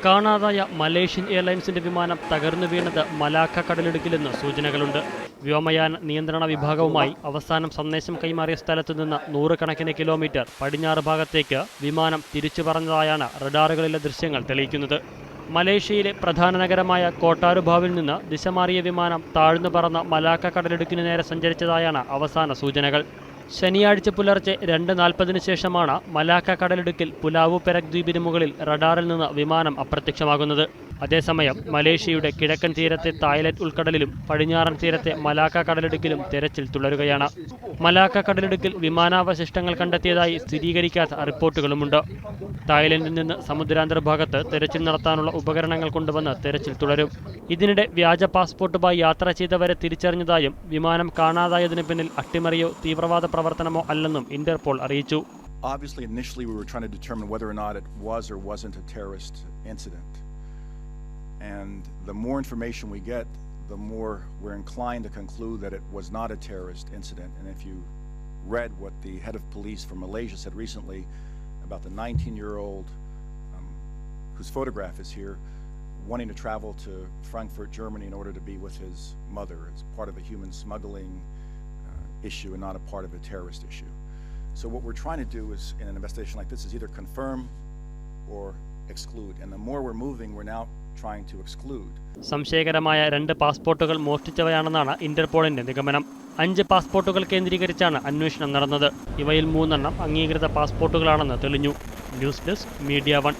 കാണാതായ മലേഷ്യൻ എയർലൈൻസിന്റെ വിമാനം തകർന്നു വീണത് മലാക്ക കടലിടുക്കിലെന്ന് സൂചനകളുണ്ട്. വ്യോമയാന നിയന്ത്രണ വിഭാഗവുമായി അവസാനം സന്ദേശം കൈമാറിയ സ്ഥലത്തു നിന്ന് 100 കണക്കിന് കിലോമീറ്റർ പടിഞ്ഞാറ് ഭാഗത്തേക്ക് വിമാനം തിരിച്ചു പറഞ്ഞതായാണ് റഡാറുകളിലെ ദൃശ്യങ്ങൾ തെളിയിക്കുന്നത്. മലേഷ്യയിലെ പ്രധാന നഗരമായ കോട്ടാരുഭാവിൽ നിന്ന് ദിശ മാറിയ വിമാനം താഴ്ന്നു പറന്ന മലാക്ക കടലിടുക്കിന് നേരെ സഞ്ചരിച്ചതായാണ് അവസാന സൂചനകൾ. ശനിയാഴ്ച പുലർച്ചെ 2:40 ശേഷമാണ് മലാക്ക കടലിടുക്കിൽ പുലാവു പെരക് ദ്വീപിന് മുകളിൽ റഡാറിൽ നിന്ന് വിമാനം അപ്രത്യക്ഷമാകുന്നത്. അതേസമയം മലേഷ്യയുടെ കിഴക്കൻ തീരത്തെ തായ്ലൻഡ് ഉൾക്കടലിലും പടിഞ്ഞാറൻ തീരത്തെ മലാക്ക കടലിടുക്കിലും തെരച്ചിൽ തുടരുകയാണ്. മലാക്ക കടലിടുക്കിൽ വിമാനാവശിഷ്ടങ്ങൾ കണ്ടെത്തിയതായി സ്ഥിരീകരിക്കാത്ത റിപ്പോർട്ടുകളുമുണ്ട്. തായ്ലൻഡിൽ നിന്ന് സമുദ്രാന്തർഭാഗത്ത് തെരച്ചിൽ നടത്താനുള്ള ഉപകരണങ്ങൾ കൊണ്ടുവന്ന് തെരച്ചിൽ തുടരും. ഇതിനിടെ വ്യാജ പാസ്പോർട്ടുമായി യാത്ര ചെയ്തവരെ തിരിച്ചറിഞ്ഞതായും വിമാനം കാണാതായതിനു പിന്നിൽ അട്ടിമറിയോ തീവ്രവാദ പ്രവർത്തനമോ അല്ലെന്നും ഇന്റർപോൾ അറിയിച്ചു. Obviously, initially we were trying to determine whether or not it was or wasn't a terrorist incident. And the more information we get, the more we're inclined to conclude that it was not a terrorist incident. And if you read what the head of police from Malaysia said recently about the 19-year-old whose photograph is here, wanting to travel to Frankfurt, Germany in order to be with his mother. It's part of a human smuggling issue and not a part of a terrorist issue. So what we're trying to do is, in an investigation like this, is either confirm or exclude. And the more we're moving, we're now trying to exclude. സംശയകരമായ 2 പാസ്പോർട്ടുകൾ മോഷ്ടിച്ചവയാണെന്നാണ് ഇന്റർപോളിന്റെ നിഗമനം. 5 പാസ്പോർട്ടുകൾ കേന്ദ്രീകരിച്ചാണ് അന്വേഷണം നടന്നത്. ഇവയിൽ 3 അംഗീകൃത പാസ്പോർട്ടുകളാണെന്ന് തെളിഞ്ഞു. News desk media 1.